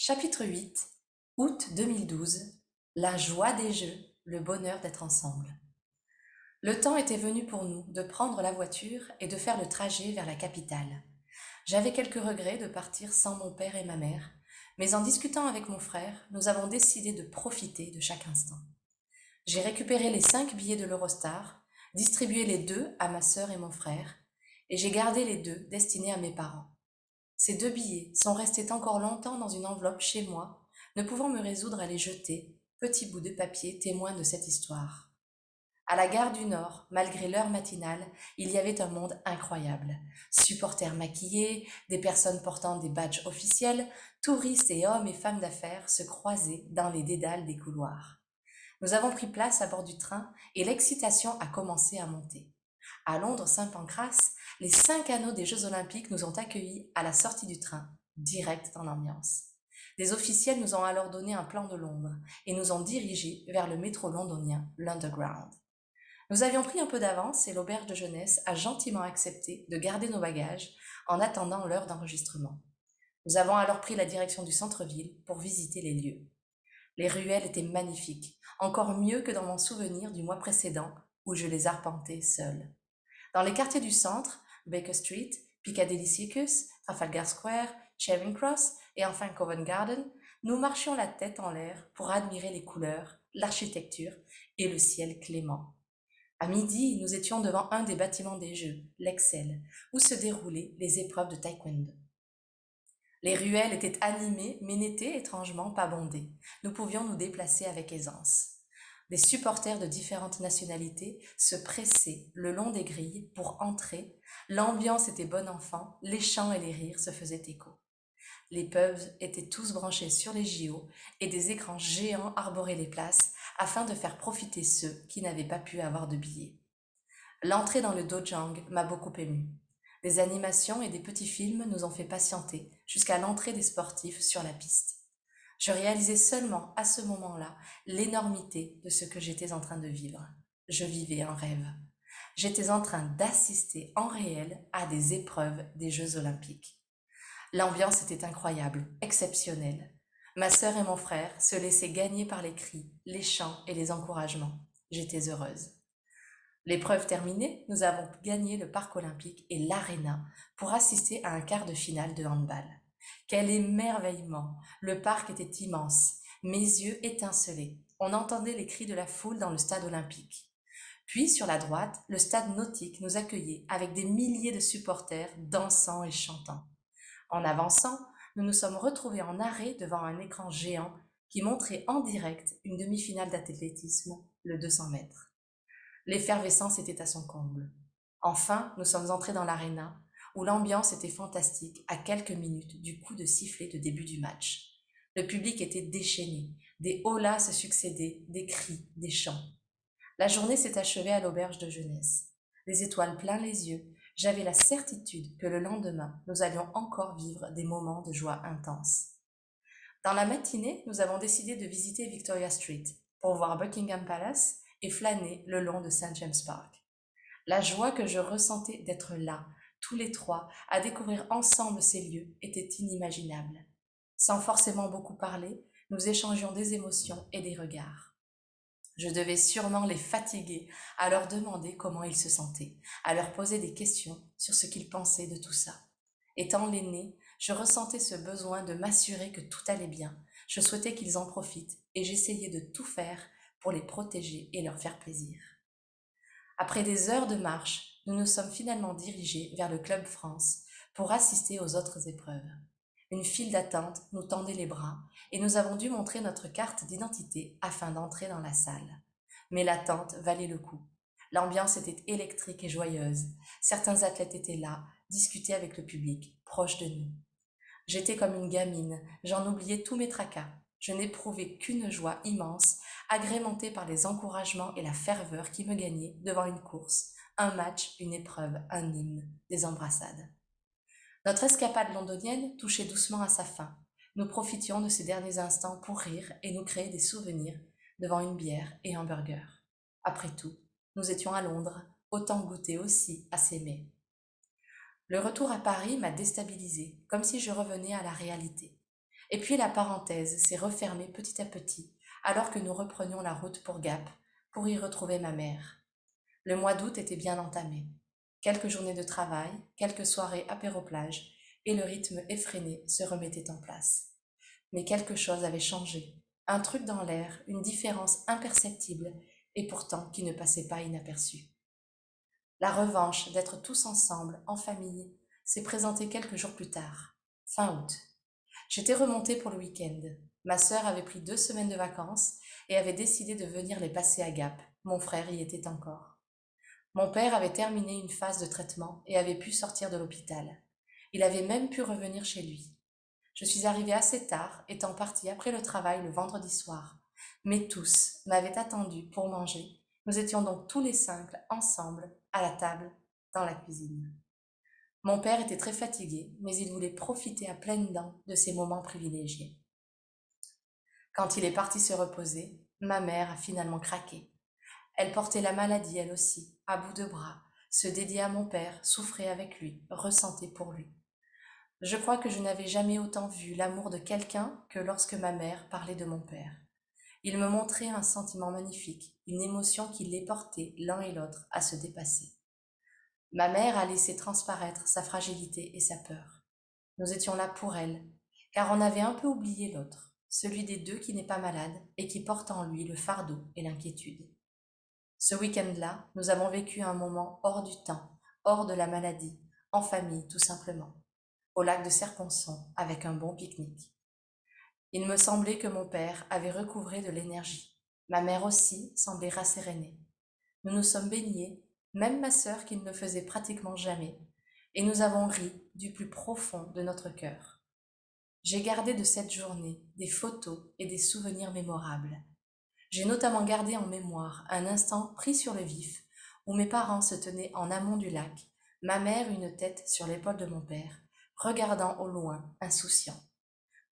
Chapitre 8, août 2012. La joie des jeux, le bonheur d'être ensemble. Le temps était venu pour nous de prendre la voiture et de faire le trajet vers la capitale. J'avais quelques regrets de partir sans mon père et ma mère, mais en discutant avec mon frère, nous avons décidé de profiter de chaque instant. J'ai récupéré les 5 billets de l'Eurostar, distribué les 2 à ma sœur et mon frère, et j'ai gardé les 2 destinés à mes parents. Ces 2 billets sont restés encore longtemps dans une enveloppe chez moi, ne pouvant me résoudre à les jeter, petits bouts de papier témoins de cette histoire. À la gare du Nord, malgré l'heure matinale, il y avait un monde incroyable. Supporters maquillés, des personnes portant des badges officiels, touristes et hommes et femmes d'affaires se croisaient dans les dédales des couloirs. Nous avons pris place à bord du train et l'excitation a commencé à monter. À Londres-Saint-Pancras, les 5 anneaux des Jeux Olympiques nous ont accueillis à la sortie du train, direct dans l'ambiance. Des officiels nous ont alors donné un plan de Londres et nous ont dirigés vers le métro londonien, l'Underground. Nous avions pris un peu d'avance et l'auberge de jeunesse a gentiment accepté de garder nos bagages en attendant l'heure d'enregistrement. Nous avons alors pris la direction du centre-ville pour visiter les lieux. Les ruelles étaient magnifiques, encore mieux que dans mon souvenir du mois précédent où je les arpentais seule. Dans les quartiers du centre, Baker Street, Piccadilly Circus, Trafalgar Square, Charing Cross et enfin Covent Garden, nous marchions la tête en l'air pour admirer les couleurs, l'architecture et le ciel clément. À midi, nous étions devant un des bâtiments des Jeux, l'Excel, où se déroulaient les épreuves de taekwondo. Les ruelles étaient animées mais n'étaient étrangement pas bondées. Nous pouvions nous déplacer avec aisance. Des supporters de différentes nationalités se pressaient le long des grilles pour entrer. L'ambiance était bon enfant, les chants et les rires se faisaient écho. Les pubs étaient tous branchés sur les JO et des écrans géants arboraient les places afin de faire profiter ceux qui n'avaient pas pu avoir de billets. L'entrée dans le dojang m'a beaucoup émue. Des animations et des petits films nous ont fait patienter jusqu'à l'entrée des sportifs sur la piste. Je réalisais seulement à ce moment-là l'énormité de ce que j'étais en train de vivre. Je vivais un rêve. J'étais en train d'assister en réel à des épreuves des Jeux Olympiques. L'ambiance était incroyable, exceptionnelle. Ma sœur et mon frère se laissaient gagner par les cris, les chants et les encouragements. J'étais heureuse. L'épreuve terminée, nous avons gagné le parc olympique et l'aréna pour assister à un quart de finale de handball. Quel émerveillement! Le parc était immense. Mes yeux étincelaient. On entendait les cris de la foule dans le stade olympique. Puis, sur la droite, le stade nautique nous accueillait avec des milliers de supporters dansant et chantant. En avançant, nous nous sommes retrouvés en arrêt devant un écran géant qui montrait en direct une demi-finale d'athlétisme, le 200 mètres. L'effervescence était à son comble. Enfin, nous sommes entrés dans l'aréna, où l'ambiance était fantastique à quelques minutes du coup de sifflet de début du match. Le public était déchaîné, des holas se succédaient, des cris, des chants. La journée s'est achevée à l'auberge de jeunesse. Les étoiles plein les yeux, j'avais la certitude que le lendemain, nous allions encore vivre des moments de joie intense. Dans la matinée, nous avons décidé de visiter Victoria Street pour voir Buckingham Palace et flâner le long de St. James Park. La joie que je ressentais d'être là, tous les trois, à découvrir ensemble ces lieux était inimaginable. Sans forcément beaucoup parler, nous échangions des émotions et des regards. Je devais sûrement les fatiguer à leur demander comment ils se sentaient, à leur poser des questions sur ce qu'ils pensaient de tout ça. Étant l'aîné, je ressentais ce besoin de m'assurer que tout allait bien. Je souhaitais qu'ils en profitent et j'essayais de tout faire pour les protéger et leur faire plaisir. Après des heures de marche, nous nous sommes finalement dirigés vers le Club France pour assister aux autres épreuves. Une file d'attente nous tendait les bras et nous avons dû montrer notre carte d'identité afin d'entrer dans la salle. Mais l'attente valait le coup. L'ambiance était électrique et joyeuse. Certains athlètes étaient là, discutaient avec le public, proche de nous. J'étais comme une gamine, j'en oubliais tous mes tracas. Je n'éprouvais qu'une joie immense, agrémentée par les encouragements et la ferveur qui me gagnaient devant une course, un match, une épreuve, un hymne, des embrassades. Notre escapade londonienne touchait doucement à sa fin. Nous profitions de ces derniers instants pour rire et nous créer des souvenirs devant une bière et un burger. Après tout, nous étions à Londres, autant goûter aussi à s'aimer. Le retour à Paris m'a déstabilisée, comme si je revenais à la réalité. Et puis la parenthèse s'est refermée petit à petit, alors que nous reprenions la route pour Gap, pour y retrouver ma mère. Le mois d'août était bien entamé. Quelques journées de travail, quelques soirées apéro-plage, et le rythme effréné se remettait en place. Mais quelque chose avait changé. Un truc dans l'air, une différence imperceptible, et pourtant qui ne passait pas inaperçue. La revanche d'être tous ensemble, en famille, s'est présentée quelques jours plus tard, fin août. J'étais remontée pour le week-end. Ma sœur avait pris 2 semaines de vacances et avait décidé de venir les passer à Gap. Mon frère y était encore. Mon père avait terminé une phase de traitement et avait pu sortir de l'hôpital. Il avait même pu revenir chez lui. Je suis arrivée assez tard, étant partie après le travail le vendredi soir. Mais tous m'avaient attendu pour manger. Nous étions donc tous les 5 ensemble, à la table, dans la cuisine. Mon père était très fatigué, mais il voulait profiter à pleines dents de ces moments privilégiés. Quand il est parti se reposer, ma mère a finalement craqué. Elle portait la maladie elle aussi, à bout de bras, se dédiait à mon père, souffrait avec lui, ressentait pour lui. Je crois que je n'avais jamais autant vu l'amour de quelqu'un que lorsque ma mère parlait de mon père. Il me montrait un sentiment magnifique, une émotion qui les portait l'un et l'autre à se dépasser. Ma mère a laissé transparaître sa fragilité et sa peur. Nous étions là pour elle, car on avait un peu oublié l'autre, celui des deux qui n'est pas malade et qui porte en lui le fardeau et l'inquiétude. Ce week-end-là, nous avons vécu un moment hors du temps, hors de la maladie, en famille tout simplement, au lac de Serponçon avec un bon pique-nique. Il me semblait que mon père avait recouvré de l'énergie. Ma mère aussi semblait rassérénée. Nous nous sommes baignés, même ma sœur qui ne le faisait pratiquement jamais, et nous avons ri du plus profond de notre cœur. J'ai gardé de cette journée des photos et des souvenirs mémorables. J'ai notamment gardé en mémoire un instant pris sur le vif où mes parents se tenaient en amont du lac, ma mère une tête sur l'épaule de mon père, regardant au loin, insouciant.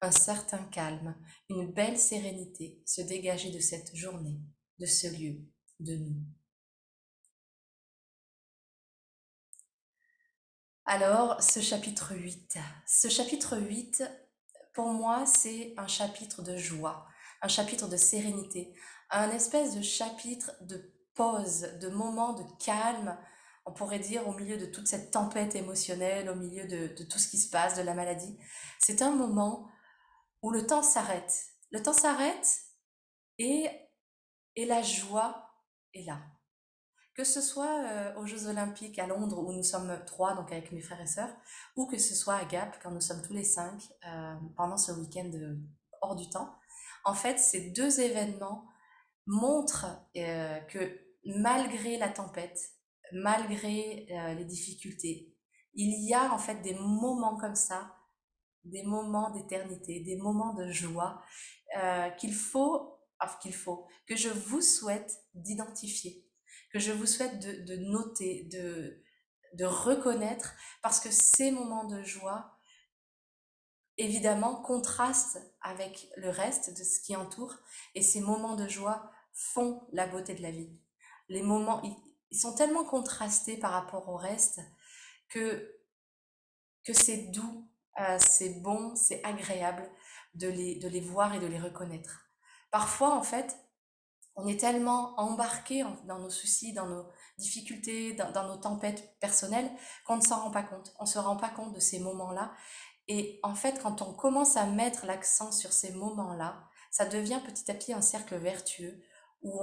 Un certain calme, une belle sérénité se dégageait de cette journée, de ce lieu, de nous. Alors, ce chapitre 8, pour moi, c'est un chapitre de joie, un chapitre de sérénité, un espèce de chapitre de pause, de moment de calme, on pourrait dire, au milieu de toute cette tempête émotionnelle, au milieu de tout ce qui se passe, de la maladie. C'est un moment où le temps s'arrête. Le temps s'arrête et, et la joie est là. Que ce soit aux Jeux Olympiques à Londres où nous sommes 3, donc avec mes frères et sœurs, ou que ce soit à Gap quand nous sommes tous les 5 pendant ce week-end hors du temps. En fait, ces deux événements montrent que malgré la tempête, malgré les difficultés, il y a en fait des moments comme ça, des moments d'éternité, des moments de joie que je vous souhaite d'identifier, que je vous souhaite de noter, de reconnaître, parce que ces moments de joie, évidemment, contrastent avec le reste de ce qui entoure, et ces moments de joie font la beauté de la vie. Les moments, ils sont tellement contrastés par rapport au reste que, que c'est doux, c'est bon, c'est agréable de les voir et de les reconnaître. Parfois, en fait, on est tellement embarqué dans nos soucis, dans nos difficultés, dans nos tempêtes personnelles, qu'on ne s'en rend pas compte. On ne se rend pas compte de ces moments-là. Et en fait, quand on commence à mettre l'accent sur ces moments-là, ça devient petit à petit un cercle vertueux où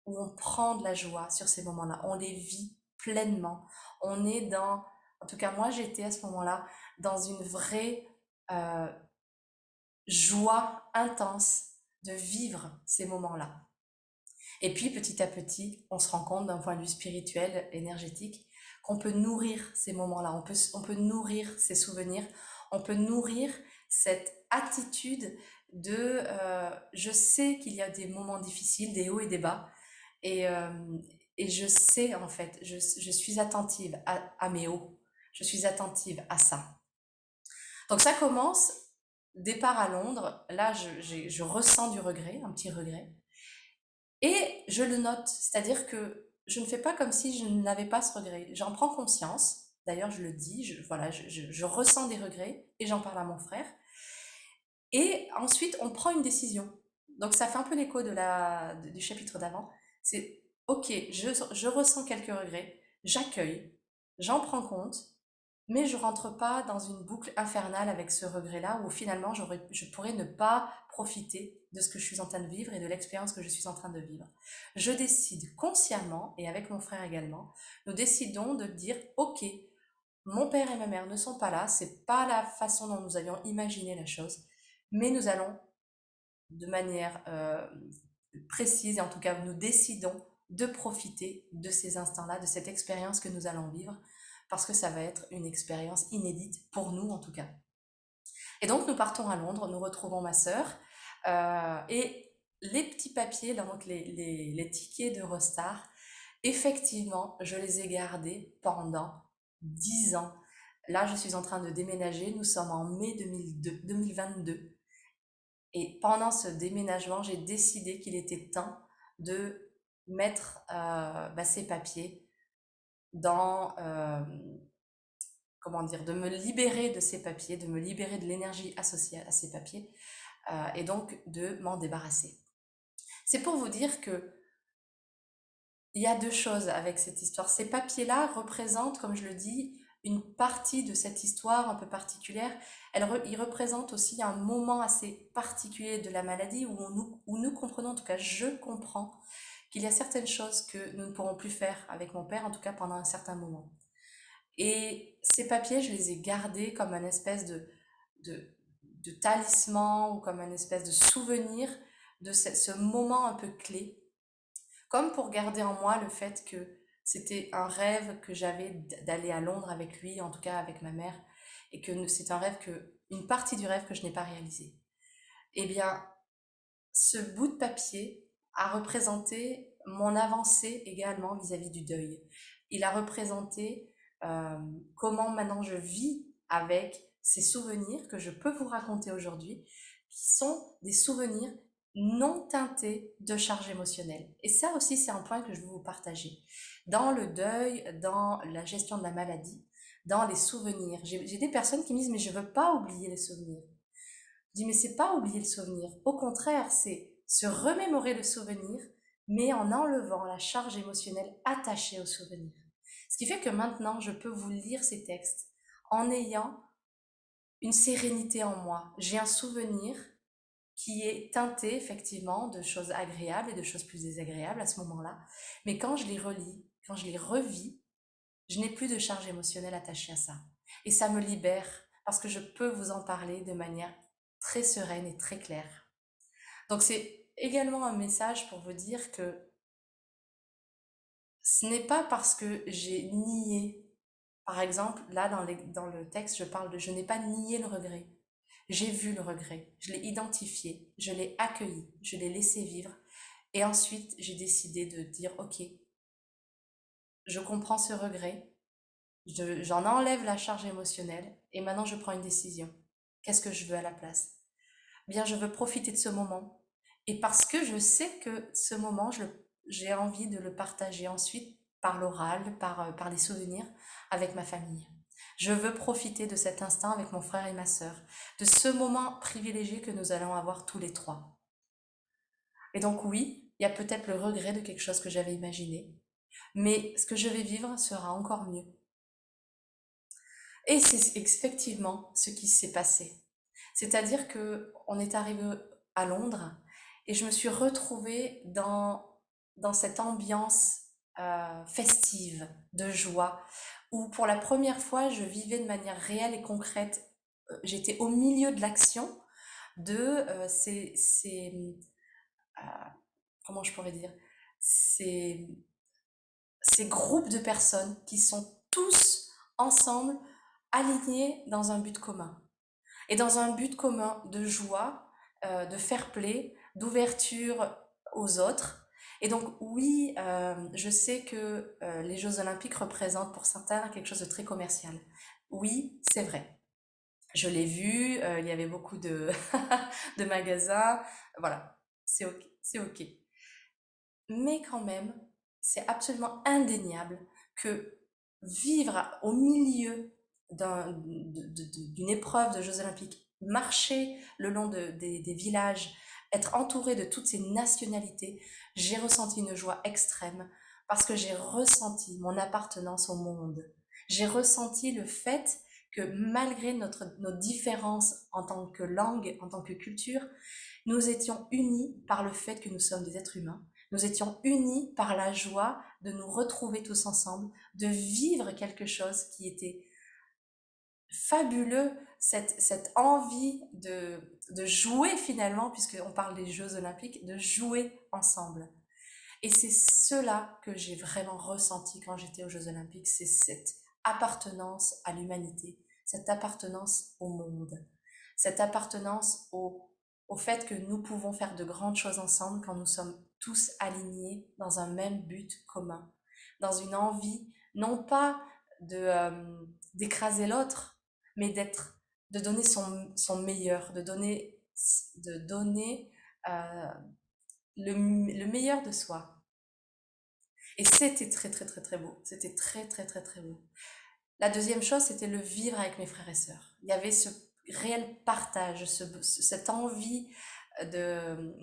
on prend de la joie sur ces moments-là. On les vit pleinement. On est dans, en tout cas moi j'étais à ce moment-là, dans une vraie euh, joie intense de vivre ces moments-là. Et puis petit à petit, on se rend compte d'un point de vue spirituel, énergétique, qu'on peut nourrir ces moments-là, on peut nourrir ces souvenirs, on peut nourrir cette attitude de je sais qu'il y a des moments difficiles, des hauts et des bas, et, euh, et je sais en fait, je suis attentive à mes hauts, je suis attentive à ça. Donc ça commence, départ à Londres, là je ressens du regret, un petit regret, et je le note, c'est-à-dire que je ne fais pas comme si je n'avais pas ce regret. J'en prends conscience, d'ailleurs je le dis, voilà, je ressens des regrets et j'en parle à mon frère. Et ensuite, on prend une décision. Donc ça fait un peu l'écho du chapitre d'avant. C'est, ok, je ressens quelques regrets, j'accueille, j'en prends compte, mais je rentre pas dans une boucle infernale avec ce regret-là où finalement je pourrais ne pas profiter de ce que je suis en train de vivre et de l'expérience que je suis en train de vivre. Je décide consciemment, et avec mon frère également, nous décidons de dire, ok, mon père et ma mère ne sont pas là, c'est pas la façon dont nous avions imaginé la chose, mais nous allons de manière précise, et en tout cas nous décidons de profiter de ces instants-là, de cette expérience que nous allons vivre, parce que ça va être une expérience inédite pour nous en tout cas. Et donc nous partons à Londres, nous retrouvons ma sœur, et les petits papiers, donc les tickets d'Eurostar, effectivement, je les ai gardés pendant 10 ans. Là, je suis en train de déménager, nous sommes en mai 2022. Et pendant ce déménagement, j'ai décidé qu'il était temps de mettre ces papiers dans, comment dire, de me libérer de ces papiers, de me libérer de l'énergie associée à ces papiers, et donc de m'en débarrasser. C'est pour vous dire que il y a deux choses avec cette histoire. Ces papiers-là représentent, comme je le dis, une partie de cette histoire un peu particulière. Ils représentent aussi un moment assez particulier de la maladie où nous comprenons, en tout cas je comprends, qu'il y a certaines choses que nous ne pourrons plus faire avec mon père, en tout cas pendant un certain moment. Et ces papiers, je les ai gardés comme un espèce de, de talisman ou comme un espèce de souvenir de ce moment un peu clé, comme pour garder en moi le fait que c'était un rêve que j'avais d'aller à Londres avec lui, en tout cas avec ma mère, et que c'est un rêve une partie du rêve que je n'ai pas réalisé. Eh bien, ce bout de papier a représenté mon avancée également vis-à-vis du deuil. Il a représenté comment maintenant je vis avec ces souvenirs que je peux vous raconter aujourd'hui, qui sont des souvenirs non teintés de charge émotionnelle. Et ça aussi, c'est un point que je veux vous partager. Dans le deuil, dans la gestion de la maladie, dans les souvenirs. J'ai des personnes qui me disent, mais je veux pas oublier les souvenirs. Je dis, mais c'est pas oublier le souvenir. Au contraire, c'est se remémorer le souvenir, mais en enlevant la charge émotionnelle attachée au souvenir. Ce qui fait que maintenant, je peux vous lire ces textes en ayant une sérénité en moi. J'ai un souvenir qui est teinté effectivement de choses agréables et de choses plus désagréables à ce moment-là. Mais quand je les relis, quand je les revis, je n'ai plus de charge émotionnelle attachée à ça. Et ça me libère parce que je peux vous en parler de manière très sereine et très claire. Donc c'est également un message pour vous dire que ce n'est pas parce que j'ai nié. Par exemple, là dans le texte, je parle de je n'ai pas nié le regret. J'ai vu le regret, je l'ai identifié, je l'ai accueilli, je l'ai laissé vivre. Et ensuite, j'ai décidé de dire, ok, je comprends ce regret, j'en enlève la charge émotionnelle et maintenant je prends une décision. Qu'est-ce que je veux à la place? Bien, je veux profiter de ce moment. Et parce que je sais que ce moment, j'ai envie de le partager ensuite par l'oral, par les souvenirs avec ma famille. Je veux profiter de cet instant avec mon frère et ma sœur, de ce moment privilégié que nous allons avoir tous les trois. Et donc oui, il y a peut-être le regret de quelque chose que j'avais imaginé, mais ce que je vais vivre sera encore mieux. Et c'est effectivement ce qui s'est passé. C'est-à-dire que on est arrivé à Londres et je me suis retrouvée dans cette ambiance festive, de joie, où pour la première fois, je vivais de manière réelle et concrète. J'étais au milieu de l'action de euh, comment je pourrais dire, ces, ces groupes de personnes qui sont tous ensemble alignés dans un but commun. Et dans un but commun de joie, de fair play, d'ouverture aux autres. Et donc oui, je sais que les Jeux Olympiques représentent pour certains quelque chose de très commercial. Oui, c'est vrai. Je l'ai vu, il y avait beaucoup de, de magasins. Voilà, c'est ok, c'est ok. Mais quand même, c'est absolument indéniable que vivre au milieu d'une épreuve de Jeux Olympiques, marcher le long des villages, être entourée de toutes ces nationalités, j'ai ressenti une joie extrême parce que j'ai ressenti mon appartenance au monde. J'ai ressenti le fait que malgré nos différences en tant que langue, en tant que culture, nous étions unis par le fait que nous sommes des êtres humains. Nous étions unis par la joie de nous retrouver tous ensemble, de vivre quelque chose qui était fabuleux, cette envie de jouer finalement, puisqu'on parle des Jeux Olympiques, de jouer ensemble. Et c'est cela que j'ai vraiment ressenti quand j'étais aux Jeux Olympiques, c'est cette appartenance à l'humanité, cette appartenance au monde, cette appartenance au fait que nous pouvons faire de grandes choses ensemble quand nous sommes tous alignés dans un même but commun, dans une envie non pas d'écraser l'autre, mais de donner son meilleur, de donner euh, le meilleur de soi. Et c'était très très très très beau. C'était très très très très beau. La deuxième chose, c'était le vivre avec mes frères et sœurs. Il y avait ce réel partage, cette envie de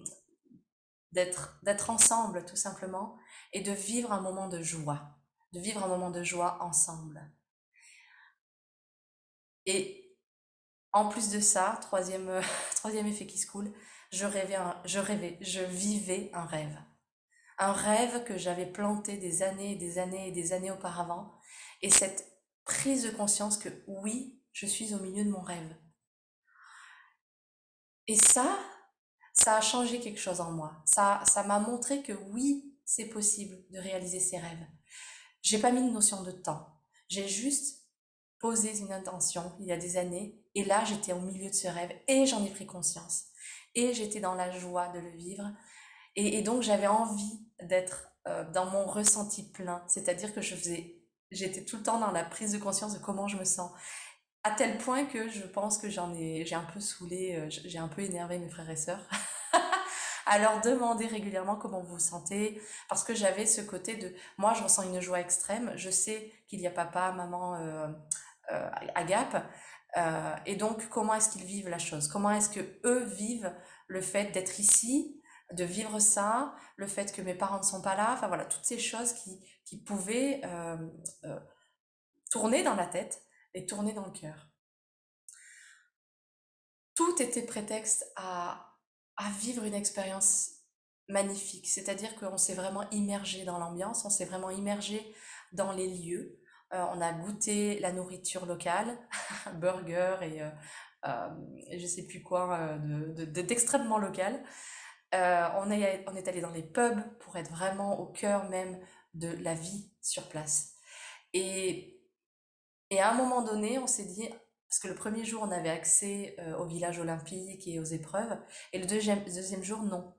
d'être ensemble tout simplement et de vivre un moment de joie, de vivre un moment de joie ensemble. Et en plus de ça, troisième effet qui se coule, je vivais un rêve. Un rêve que j'avais planté des années et des années et des années auparavant. Et cette prise de conscience que oui, je suis au milieu de mon rêve. Et ça a changé quelque chose en moi. Ça m'a montré que oui, c'est possible de réaliser ses rêves. J'ai pas mis de notion de temps. J'ai juste posé une intention il y a des années. Et là, j'étais au milieu de ce rêve et j'en ai pris conscience. Et j'étais dans la joie de le vivre. Et donc, j'avais envie d'être dans mon ressenti plein. C'est-à-dire que j'étais tout le temps dans la prise de conscience de comment je me sens. À tel point que je pense que j'ai un peu saoulé, j'ai un peu énervé mes frères et sœurs à leur demander régulièrement comment vous vous sentez, parce que j'avais ce côté de, moi je ressens une joie extrême, je sais qu'il y a papa, maman à Gap, et donc comment est-ce qu'ils vivent la chose, comment est-ce que eux vivent le fait d'être ici, de vivre ça, le fait que mes parents ne sont pas là, enfin voilà, toutes ces choses qui pouvaient euh, tourner dans la tête et tourner dans le cœur. Tout était prétexte à vivre une expérience magnifique. C'est-à-dire qu'on s'est vraiment immergé dans l'ambiance, on s'est vraiment immergé dans les lieux. On a goûté la nourriture locale, burger euh, et je sais plus quoi, d'extrêmement local. On est allé dans les pubs pour être vraiment au cœur même de la vie sur place. Et et à un moment donné, on s'est dit, parce que le premier jour, on avait accès au village olympique et aux épreuves, et le deuxième jour, non.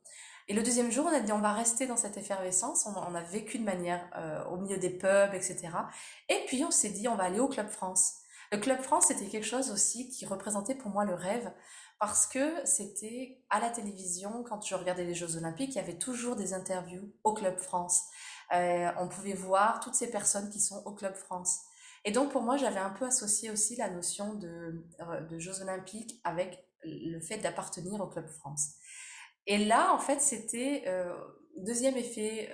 Et le deuxième jour, on a dit, on va rester dans cette effervescence, on a vécu de manière au milieu des pubs, etc. Et puis, on s'est dit, on va aller au Club France. Le Club France, c'était quelque chose aussi qui représentait pour moi le rêve, parce que c'était à la télévision, quand je regardais les Jeux Olympiques, il y avait toujours des interviews au Club France. On pouvait voir toutes ces personnes qui sont au Club France. Et donc pour moi, j'avais un peu associé aussi la notion de Jeux Olympiques avec le fait d'appartenir au Club France. Et là, en fait, c'était deuxième effet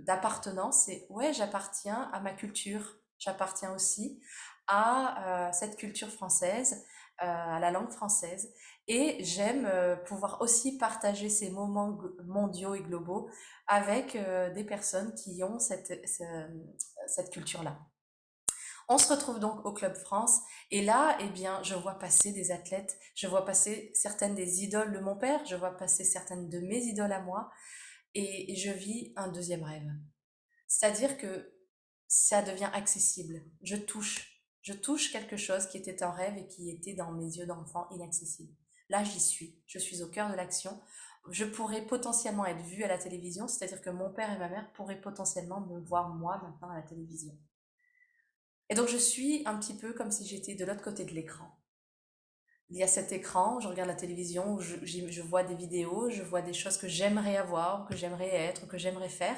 d'appartenance, c'est ouais, j'appartiens à ma culture, j'appartiens aussi à cette culture française, à la langue française, et j'aime pouvoir aussi partager ces moments mondiaux et globaux avec des personnes qui ont cette culture-là. On se retrouve donc au Club France et là, eh bien, je vois passer des athlètes, je vois passer certaines des idoles de mon père, je vois passer certaines de mes idoles à moi et je vis un deuxième rêve. C'est-à-dire que ça devient accessible. Je touche quelque chose qui était un rêve et qui était dans mes yeux d'enfant inaccessible. Là, j'y suis. Je suis au cœur de l'action. Je pourrais potentiellement être vue à la télévision, c'est-à-dire que mon père et ma mère pourraient potentiellement me voir moi maintenant à la télévision. Et donc je suis un petit peu comme si j'étais de l'autre côté de l'écran. Il y a cet écran, je regarde la télévision, où je vois des vidéos, je vois des choses que j'aimerais avoir, que j'aimerais être, que j'aimerais faire.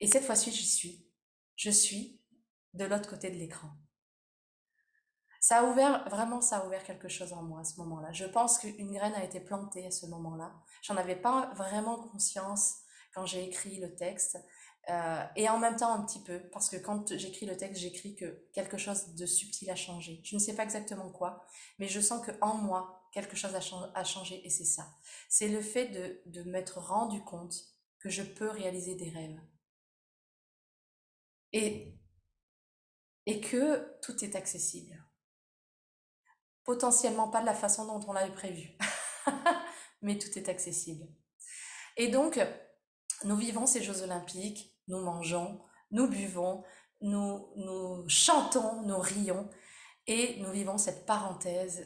Et cette fois-ci, j'y suis. Je suis de l'autre côté de l'écran. Ça a ouvert, vraiment, ça a ouvert quelque chose en moi à ce moment-là. Je pense qu'une graine a été plantée à ce moment-là. J'en avais pas vraiment conscience quand j'ai écrit le texte. Et en même temps un petit peu, parce que quand j'écris le texte, j'écris que quelque chose de subtil a changé. Je ne sais pas exactement quoi, mais je sens que en moi, quelque chose a changé et c'est ça. C'est le fait de m'être rendu compte que je peux réaliser des rêves et, et que tout est accessible. Potentiellement pas de la façon dont on l'avait prévu, mais tout est accessible. Et donc, nous vivons ces Jeux Olympiques, nous mangeons, nous buvons, nous chantons, nous rions, et nous vivons cette parenthèse,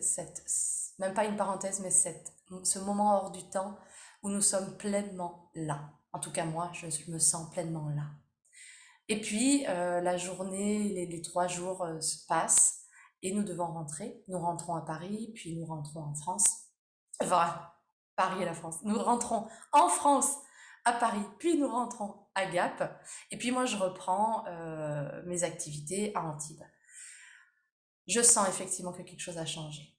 même pas une parenthèse, mais ce moment hors du temps où nous sommes pleinement là. En tout cas, moi, je me sens pleinement là. Et puis, la journée, les 3 jours se passent et nous devons rentrer. Nous rentrons à Paris, puis nous rentrons en France. Enfin, Paris et la France. Nous rentrons en France, à Paris, puis nous rentrons à Gap. Et puis moi, je reprends mes activités à Antibes. Je sens effectivement que quelque chose a changé.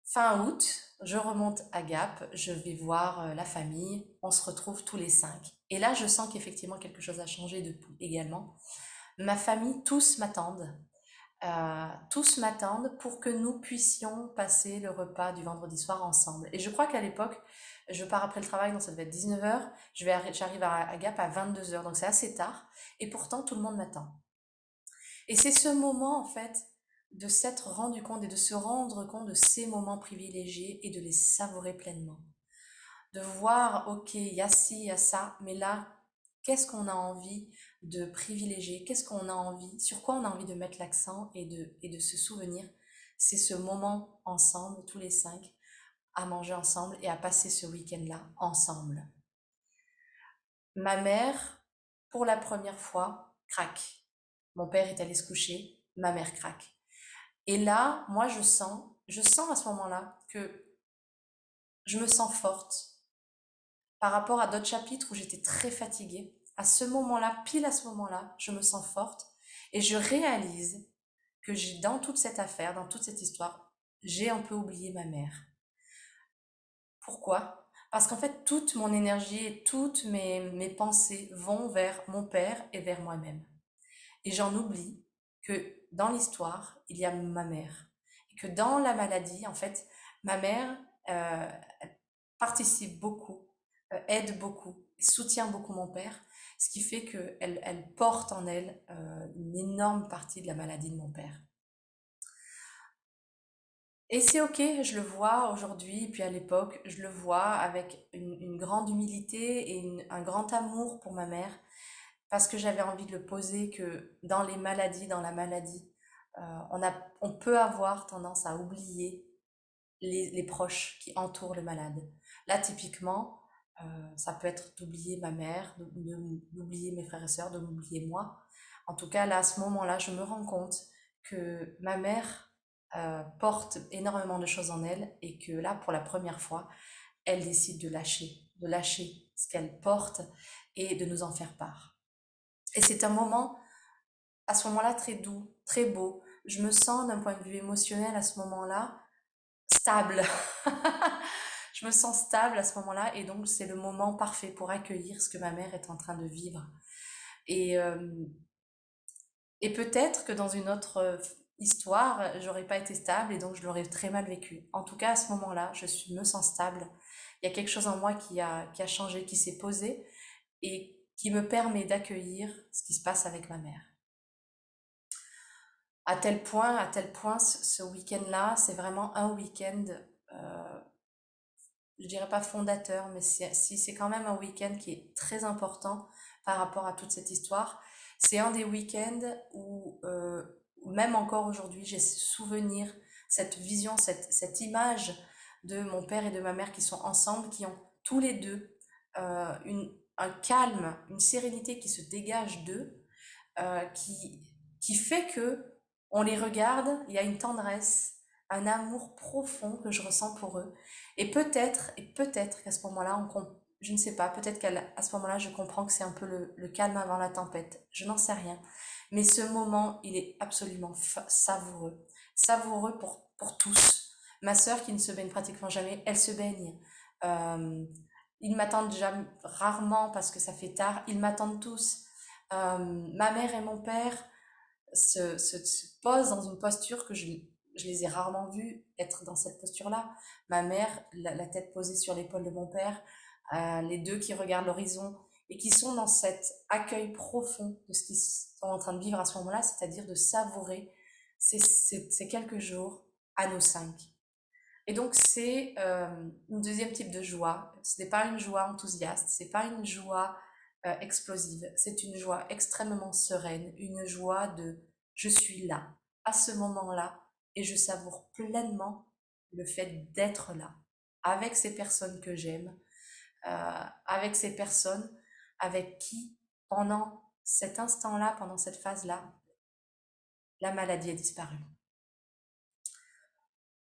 Fin août, je remonte à Gap, je vais voir la famille, on se retrouve tous les 5. Et là, je sens qu'effectivement quelque chose a changé depuis également. Ma famille, tous m'attendent pour que nous puissions passer le repas du vendredi soir ensemble. Et je crois qu'à l'époque, je pars après le travail, donc ça devait être 19h, j'arrive à Gap à 22h, donc c'est assez tard, et pourtant tout le monde m'attend. Et c'est ce moment, en fait, de s'être rendu compte et de se rendre compte de ces moments privilégiés et de les savourer pleinement. De voir, ok, il y a ci, il y a ça, mais là, qu'est-ce qu'on a envie de privilégier, qu'est-ce qu'on a envie, sur quoi on a envie de mettre l'accent et de se souvenir. C'est ce moment ensemble, tous les 5, à manger ensemble et à passer ce week-end-là ensemble. Ma mère, pour la première fois, craque. Mon père est allé se coucher, ma mère craque. Et là, moi, je sens à ce moment-là que je me sens forte par rapport à d'autres chapitres où j'étais très fatiguée. À ce moment-là, pile à ce moment-là, je me sens forte et je réalise que dans toute cette affaire, dans toute cette histoire, j'ai un peu oublié ma mère. Pourquoi? Parce qu'en fait, toute mon énergie et toutes mes pensées vont vers mon père et vers moi-même. Et j'en oublie que dans l'histoire, il y a ma mère. Et que dans la maladie, en fait, ma mère euh, participe beaucoup, aide beaucoup, soutient beaucoup mon père, ce qui fait qu'elle porte en elle une énorme partie de la maladie de mon père. Et c'est ok, je le vois aujourd'hui, et puis à l'époque, je le vois avec une grande humilité et un grand amour pour ma mère, parce que j'avais envie de le poser que dans les maladies, dans la maladie, on peut avoir tendance à oublier les proches qui entourent le malade. Là, typiquement, ça peut être d'oublier ma mère, d'oublier mes frères et sœurs, de m'oublier moi. En tout cas, là, à ce moment-là, je me rends compte que ma mère porte énormément de choses en elle et que là, pour la première fois, elle décide de lâcher ce qu'elle porte et de nous en faire part. Et c'est un moment, à ce moment-là, très doux, très beau. Je me sens, d'un point de vue émotionnel, à ce moment-là, stable. Je me sens stable à ce moment-là et donc c'est le moment parfait pour accueillir ce que ma mère est en train de vivre. Et, euh, et peut-être que dans une autre histoire, j'aurais pas été stable et donc je l'aurais très mal vécu. En tout cas, à ce moment-là, me sens stable. Il y a quelque chose en moi qui a changé, qui s'est posé et qui me permet d'accueillir ce qui se passe avec ma mère. À tel point, ce week-end-là, c'est vraiment un week-end, euh, je dirais pas fondateur, mais si c'est quand même un week-end qui est très important par rapport à toute cette histoire. C'est un des week-ends où même encore aujourd'hui, j'ai ce souvenir, cette vision, cette image de mon père et de ma mère qui sont ensemble, qui ont tous les deux un calme, une sérénité qui se dégage d'eux, euh, qui, qui fait que on les regarde, il y a une tendresse, un amour profond que je ressens pour eux. Et peut-être qu'à ce moment-là, je ne sais pas, peut-être qu'à ce moment-là, je comprends que c'est un peu le calme avant la tempête. Je n'en sais rien. Mais ce moment, il est absolument savoureux. Savoureux pour tous. Ma sœur, qui ne se baigne pratiquement jamais, elle se baigne. Euh, Ils m'attendent déjà rarement parce que ça fait tard. Ils m'attendent tous. Ma mère et mon père se posent dans une posture que je les ai rarement vus être dans cette posture-là. Ma mère, la tête posée sur l'épaule de mon père, les deux qui regardent l'horizon et qui sont dans cet accueil profond de ce qu'ils sont en train de vivre à ce moment-là, c'est-à-dire de savourer ces quelques jours à nos cinq. Et donc c'est une deuxième type de joie. Ce n'est pas une joie enthousiaste, c'est pas une joie explosive, c'est une joie extrêmement sereine, une joie de je suis là, à ce moment-là, et je savoure pleinement le fait d'être là, avec ces personnes que j'aime, avec ces personnes avec qui, pendant cet instant-là, pendant cette phase-là, la maladie a disparu.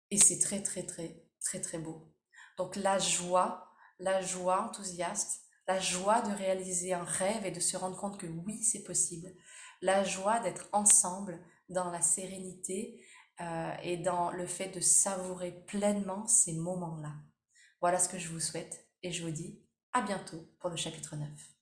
Et c'est très, très, très, très, très beau. Donc la joie enthousiaste, la joie de réaliser un rêve et de se rendre compte que oui, c'est possible. La joie d'être ensemble dans la sérénité et dans le fait de savourer pleinement ces moments-là. Voilà ce que je vous souhaite et je vous dis à bientôt pour le chapitre 9.